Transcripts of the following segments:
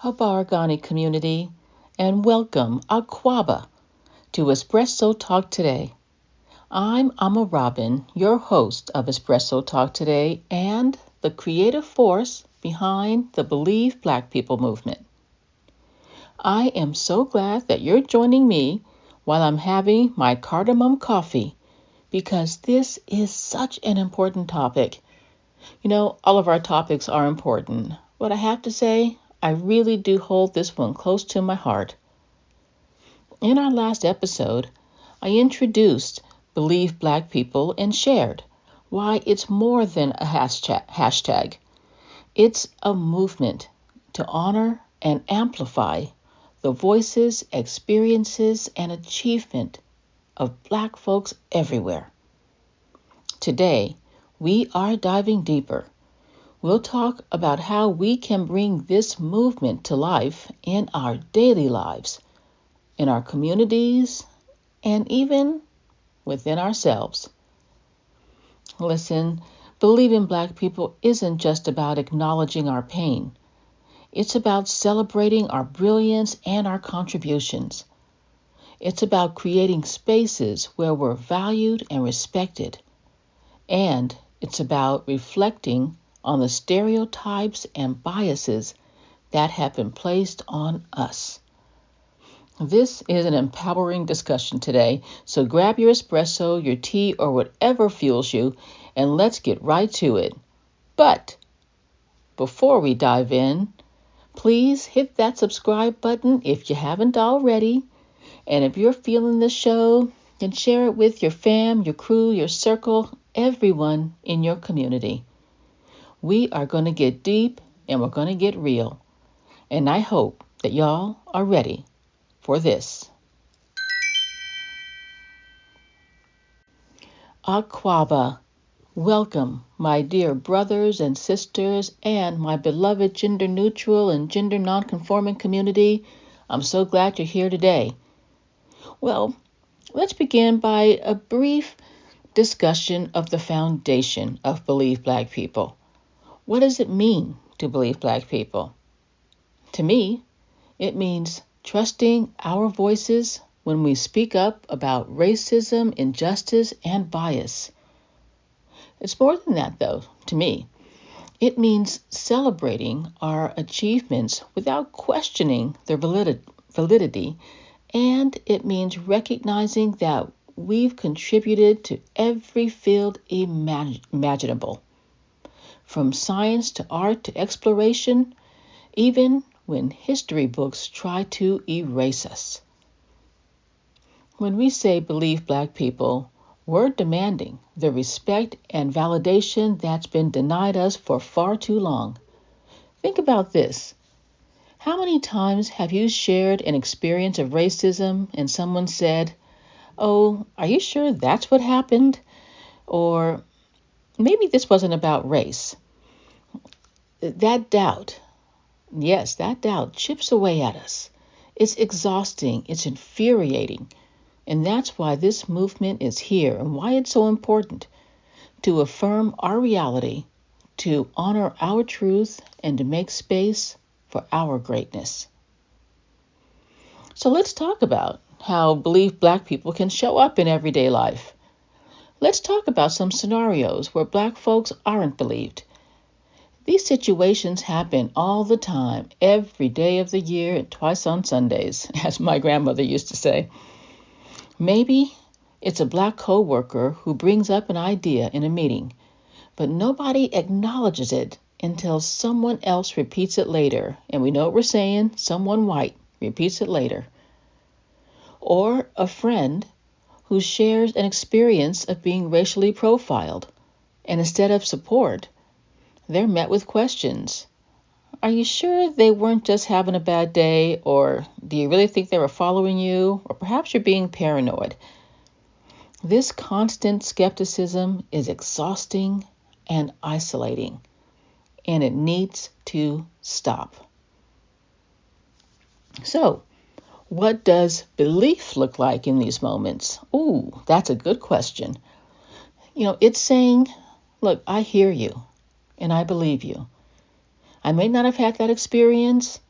Habargani community, and welcome Aquaba to Espresso Talk Today. I'm Amma Robin, your host of Espresso Talk Today and the creative force behind the Believe Black People movement. I am so glad that you're joining me while I'm having my cardamom coffee because this is such an important topic. All of our topics are important, but I have to say, I really do hold this one close to my heart. In our last episode, I introduced Believe Black People and shared why it's more than a hashtag. It's a movement to honor and amplify the voices, experiences, and achievement of Black folks everywhere. Today, we are diving deeper. We'll talk about how we can bring this movement to life in our daily lives, in our communities, and even within ourselves. Listen, believing Black people isn't just about acknowledging our pain. It's about celebrating our brilliance and our contributions. It's about creating spaces where we're valued and respected. And it's about reflecting on the stereotypes and biases that have been placed on us. This is an empowering discussion today, so grab your espresso, your tea, or whatever fuels you, and let's get right to it. But before we dive in, please hit that subscribe button if you haven't already. And if you're feeling the show, then share it with your fam, your crew, your circle, everyone in your community. We are going to get deep and we're going to get real. And I hope that y'all are ready for this. Aquaba, welcome, my dear brothers and sisters and my beloved gender-neutral and gender-nonconforming community. I'm so glad you're here today. Well, let's begin by a brief discussion of the foundation of Believe Black People. What does it mean to believe Black people? To me, it means trusting our voices when we speak up about racism, injustice, and bias. It's more than that, though, to me. It means celebrating our achievements without questioning their validity, and it means recognizing that we've contributed to every field imaginable. From science to art to exploration, even when history books try to erase us. When we say believe Black people, we're demanding the respect and validation that's been denied us for far too long. Think about this. How many times have you shared an experience of racism and someone said, "Oh, are you sure that's what happened?" Or, "Maybe this wasn't about race." That doubt, yes, that doubt chips away at us. It's exhausting, it's infuriating, and that's why this movement is here and why it's so important to affirm our reality, to honor our truth, and to make space for our greatness. So let's talk about how Believe Black people can show up in everyday life. Let's talk about some scenarios where Black folks aren't believed. These situations happen all the time, every day of the year and twice on Sundays, as my grandmother used to say. Maybe it's a Black coworker who brings up an idea in a meeting, but nobody acknowledges it until someone else repeats it later. And we know what we're saying, someone white repeats it later. Or a friend who shares an experience of being racially profiled, and instead of support, they're met with questions. Are you sure they weren't just having a bad day? Or do you really think they were following you? Or perhaps you're being paranoid. This constant skepticism is exhausting and isolating, and it needs to stop. So, what does belief look like in these moments? Ooh, that's a good question. It's saying, look, I hear you. And I believe you. I may not have had that experience,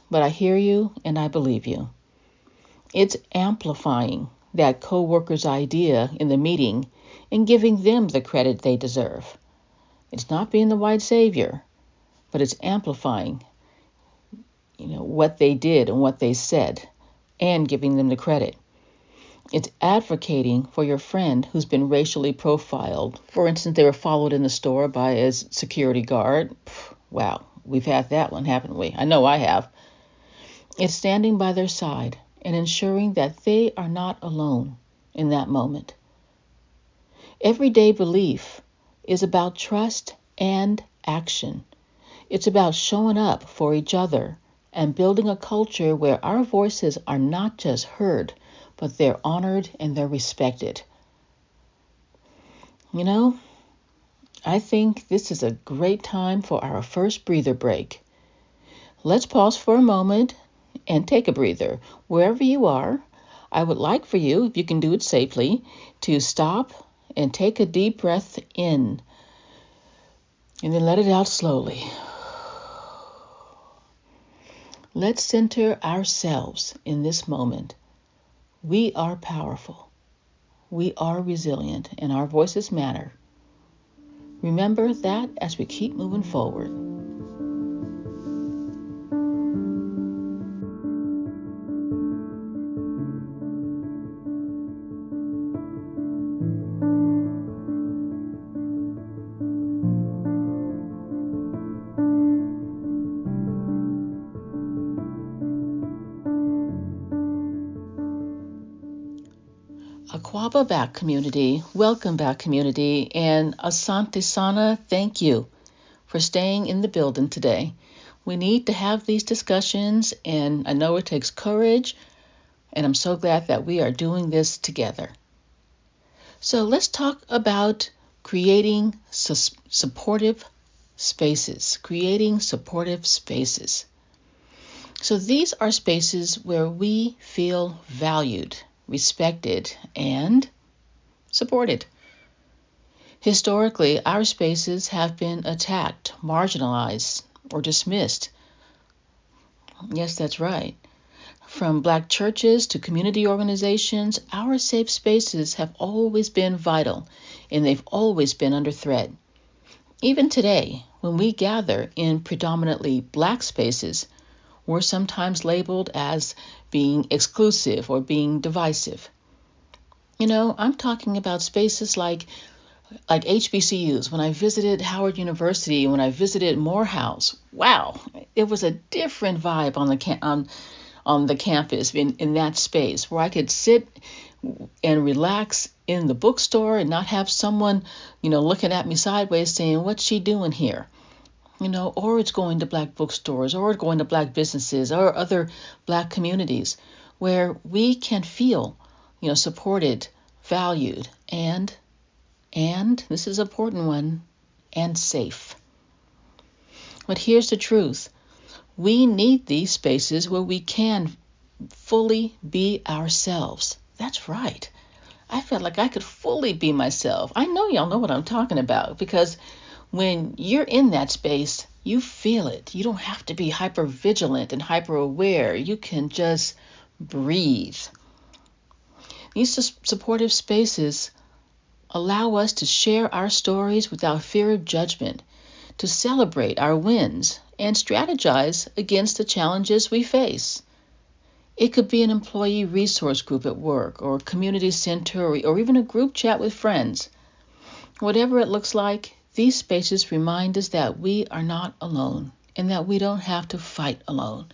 but I hear you and I believe you. It's amplifying that coworker's idea in the meeting and giving them the credit they deserve. It's not being the white savior, but it's amplifying, what they did and what they said and giving them the credit. It's advocating for your friend who's been racially profiled. For instance, they were followed in the store by a security guard. Wow, we've had that one, haven't we? I know I have. It's standing by their side and ensuring that they are not alone in that moment. Everyday belief is about trust and action. It's about showing up for each other and building a culture where our voices are not just heard, but they're honored and they're respected. I think this is a great time for our first breather break. Let's pause for a moment and take a breather. Wherever you are, I would like for you, if you can do it safely, to stop and take a deep breath in and then let it out slowly. Let's center ourselves in this moment. We are powerful. We are resilient, and our voices matter. Remember that as we keep moving forward. Aquaba back community, welcome back community, and Asante Sana, thank you for staying in the building today. We need to have these discussions, and I know it takes courage, and I'm so glad that we are doing this together. So let's talk about creating supportive spaces, So these are spaces where we feel valued, respected, and supported. Historically, our spaces have been attacked, marginalized, or dismissed. Yes, that's right. From Black churches to community organizations, our safe spaces have always been vital, and they've always been under threat. Even today, when we gather in predominantly Black spaces, we're sometimes labeled as being exclusive or being divisive. I'm talking about spaces like HBCUs. When I visited Howard University, when I visited Morehouse, wow, it was a different vibe on the campus in that space where I could sit and relax in the bookstore and not have someone, looking at me sideways saying, "What's she doing here?" Or it's going to Black bookstores or going to Black businesses or other Black communities where we can feel, supported, valued, and this is an important one, and safe. But here's the truth. We need these spaces where we can fully be ourselves. That's right. I felt like I could fully be myself. I know y'all know what I'm talking about because when you're in that space, you feel it. You don't have to be hyper vigilant and hyper aware. You can just breathe. These supportive spaces allow us to share our stories without fear of judgment, to celebrate our wins, and strategize against the challenges we face. It could be an employee resource group at work, or a community center, or even a group chat with friends. Whatever it looks like, these spaces remind us that we are not alone, and that we don't have to fight alone,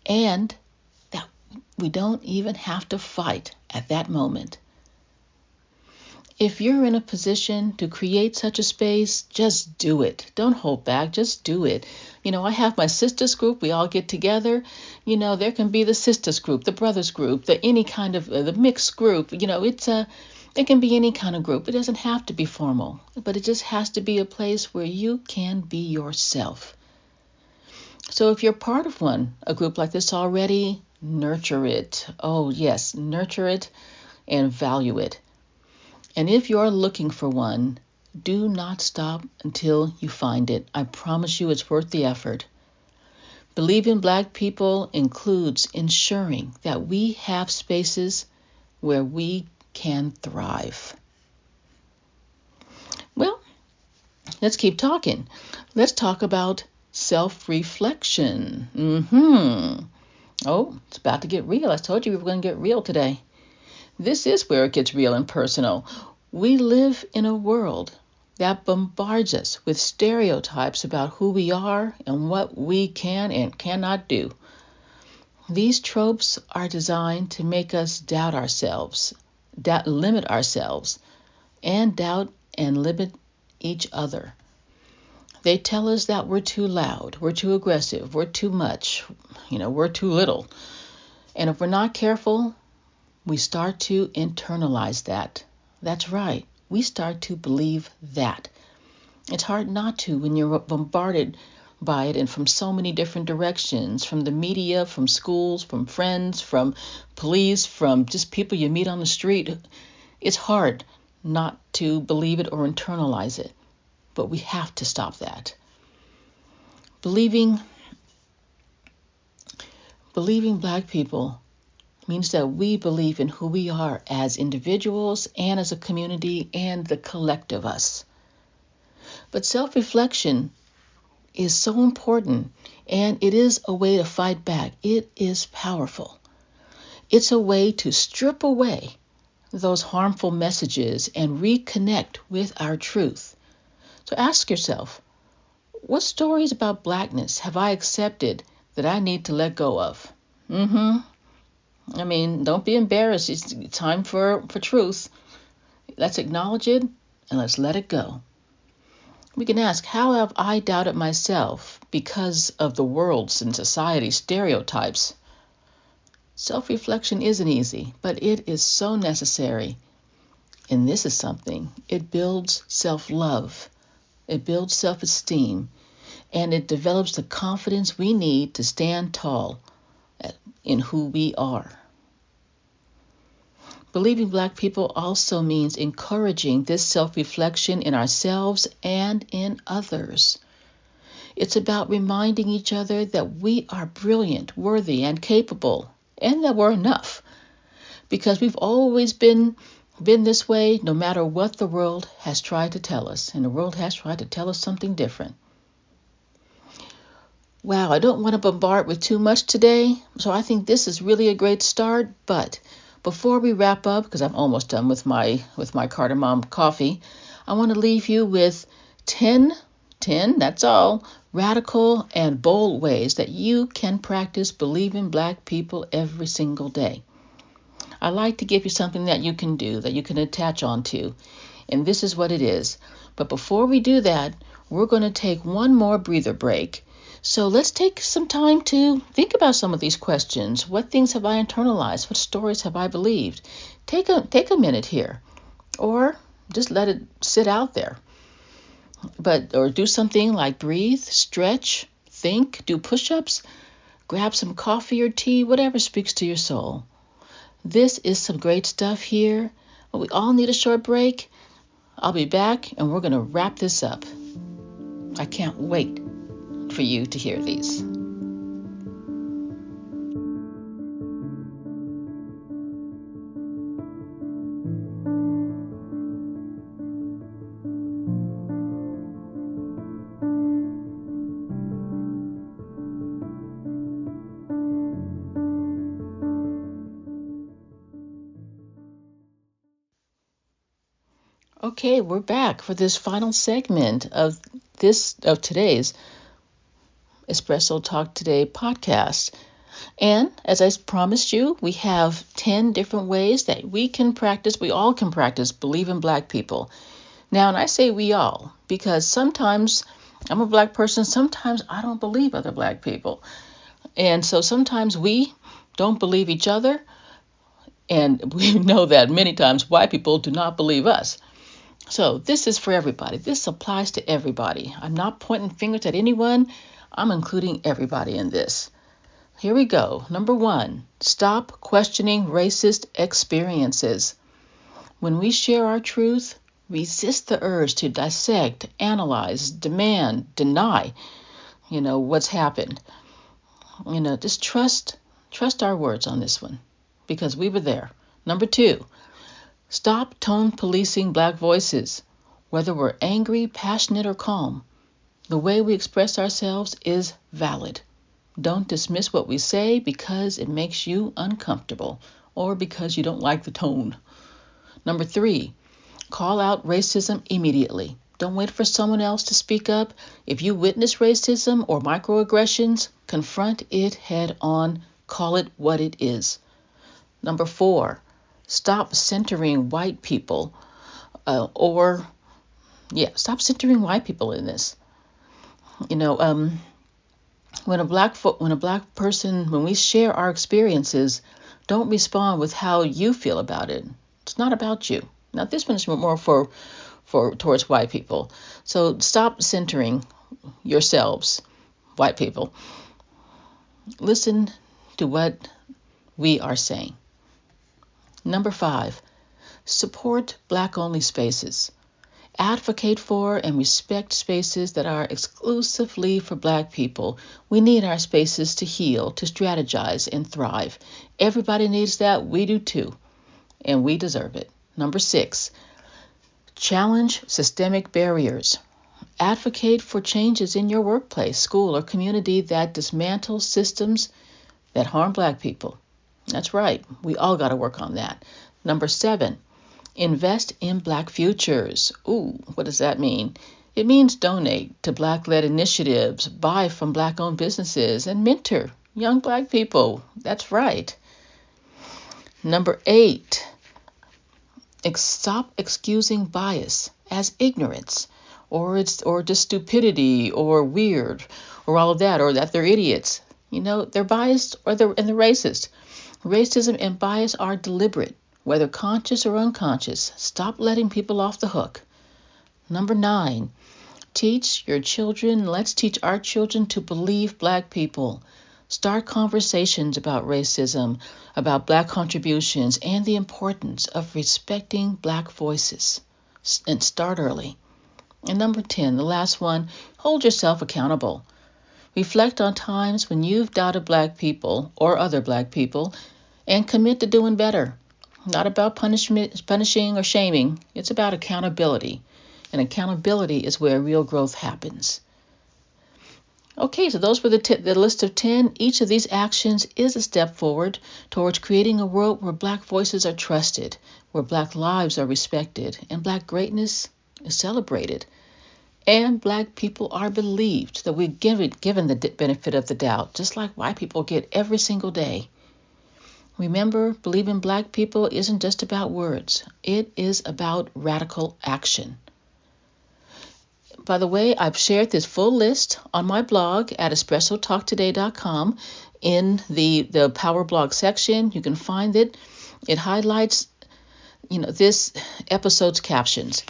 and that we don't even have to fight at that moment. If you're in a position to create such a space, just do it. Don't hold back. Just do it. I have my sisters group. We all get together. There can be the sisters group, the brothers group, any kind of the mixed group. It can be any kind of group. It doesn't have to be formal, but it just has to be a place where you can be yourself. So if you're part of a group like this already, nurture it. Oh yes, nurture it and value it. And if you're looking for one, do not stop until you find it. I promise you it's worth the effort. Believing Black people includes ensuring that we have spaces where we can thrive. Well, let's keep talking. Let's talk about self-reflection. Oh, it's about to get real. I told you we were going to get real today. This is where it gets real and personal. We live in a world that bombards us with stereotypes about who we are and what we can and cannot do. These tropes are designed to make us doubt ourselves, limit ourselves, and doubt and limit each other. They tell us that we're too loud, we're too aggressive, we're too much, we're too little. And if we're not careful, we start to internalize that. That's right. We start to believe that. It's hard not to when you're bombarded by it and from so many different directions, from the media, from schools, from friends, from police, from just people you meet on the street. It's hard not to believe it or internalize it, but we have to stop that. Believing Black people means that we believe in who we are as individuals and as a community and the collective us. But self-reflection is so important, and it is a way to fight back. It is powerful. It's a way to strip away those harmful messages and reconnect with our truth. So ask yourself, what stories about Blackness have I accepted that I need to let go of? Don't be embarrassed. It's time for truth. Let's acknowledge it and let's let it go. We can ask, how have I doubted myself because of the world's and society's stereotypes? Self-reflection isn't easy, but it is so necessary. And this is something. It builds self-love. It builds self-esteem. And it develops the confidence we need to stand tall in who we are. Believing Black people also means encouraging this self-reflection in ourselves and in others. It's about reminding each other that we are brilliant, worthy, and capable, and that we're enough. Because we've always been this way, no matter what the world has tried to tell us. And the world has tried to tell us something different. Wow, I don't want to bombard with too much today, so I think this is really a great start. But before we wrap up, because I'm almost done with my cardamom coffee, I want to leave you with 10, that's all, radical and bold ways that you can practice believing Black people every single day. I like to give you something that you can do, that you can attach onto, and this is what it is. But before we do that, we're going to take one more breather break. So let's take some time to think about some of these questions. What things have I internalized? What stories have I believed? Take a minute here, or just let it sit out there. Or do something like breathe, stretch, think, do push-ups, grab some coffee or tea, whatever speaks to your soul. This is some great stuff here. We all need a short break. I'll be back, and we're going to wrap this up. I can't wait for you to hear these. Okay, we're back for this final segment of today's Espresso Talk Today podcast. And as I promised you, we have 10 different ways that we all can practice believing Black people. Now, and I say we all, because sometimes I'm a Black person, sometimes I don't believe other Black people. And so sometimes we don't believe each other, and we know that many times white people do not believe us. So this is for everybody. This applies to everybody. I'm not pointing fingers at anyone. I'm including everybody in this. Here we go. Number 1, stop questioning racist experiences. When we share our truth, resist the urge to dissect, analyze, demand, deny, what's happened. Just trust our words on this one because we were there. Number 2, stop tone policing Black voices. Whether we're angry, passionate, or calm, the way we express ourselves is valid. Don't dismiss what we say because it makes you uncomfortable or because you don't like the tone. Number 3, call out racism immediately. Don't wait for someone else to speak up. If you witness racism or microaggressions, confront it head on. Call it what it is. Number 4, stop centering white people stop centering white people in this. When we share our experiences, don't respond with how you feel about it. It's not about you. Now, this one is more for towards white people. So stop centering yourselves, white people. Listen to what we are saying. Number 5, support Black-only spaces. Advocate for and respect spaces that are exclusively for Black people. We need our spaces to heal, to strategize, and thrive. Everybody needs that. We do too. And we deserve it. Number 6, challenge systemic barriers. Advocate for changes in your workplace, school, or community that dismantle systems that harm Black people. That's right. We all got to work on that. Number 7, invest in Black futures. Ooh, what does that mean? It means donate to Black-led initiatives, buy from Black-owned businesses, and mentor young Black people. That's right. Number 8, stop excusing bias as ignorance, or just stupidity, or weird, or all of that, or that they're idiots. They're biased and they're racist. Racism and bias are deliberate, whether conscious or unconscious. Stop letting people off the hook. Number 9, let's teach our children to believe Black people. Start conversations about racism, about Black contributions, and the importance of respecting Black voices. And start early. And number 10, the last one, hold yourself accountable. Reflect on times when you've doubted Black people or other Black people and commit to doing better. Not about punishing or shaming. It's about accountability. And accountability is where real growth happens. Okay, so those were the list of 10. Each of these actions is a step forward towards creating a world where Black voices are trusted, where Black lives are respected, and Black greatness is celebrated. And Black people are believed, that we're given the benefit of the doubt, just like white people get every single day. Remember, believing Black people isn't just about words. It is about radical action. By the way, I've shared this full list on my blog at espressotalktoday.com in the Power Blog section. You can find it. It highlights, this episode's captions.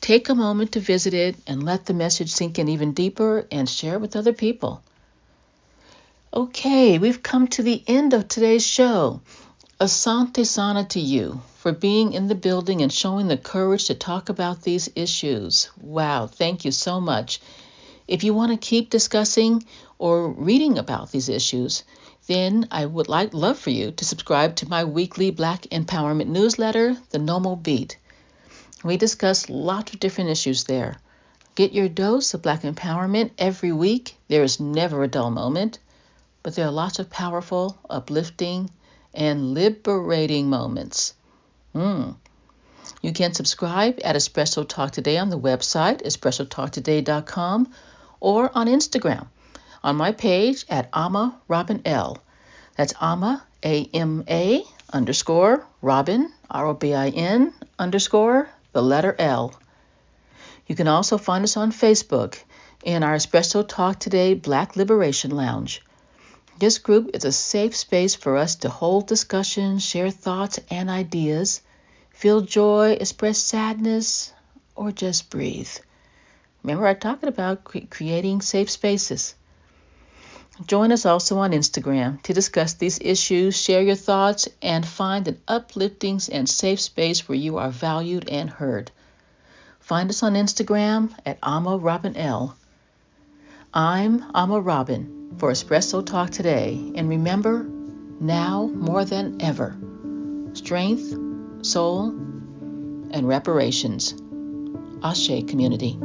Take a moment to visit it and let the message sink in even deeper and share it with other people. Okay, we've come to the end of today's show. Asante sana to you for being in the building and showing the courage to talk about these issues. Wow, thank you so much. If you want to keep discussing or reading about these issues, then I would love for you to subscribe to my weekly Black Empowerment newsletter, The Normal Beat. We discuss lots of different issues there. Get your dose of Black empowerment every week. There is never a dull moment, but there are lots of powerful, uplifting, and liberating moments. You can subscribe at Espresso Talk Today on the website, espressotalktoday.com, or on Instagram on my page at Ama Robin L. That's Ama, A-M-A, _ Robin, R-O-B-I-N, _ the letter L. You can also find us on Facebook in our Espresso Talk Today Black Liberation Lounge. This group is a safe space for us to hold discussions, share thoughts and ideas, feel joy, express sadness, or just breathe. Remember, I'm talking about creating safe spaces. Join us also on Instagram to discuss these issues, share your thoughts, and find an uplifting and safe space where you are valued and heard. Find us on Instagram at Ama Robin L. I'm Ama Robin. for Espresso Talk Today. And remember, now more than ever, strength, soul, and reparations. Ashe, community.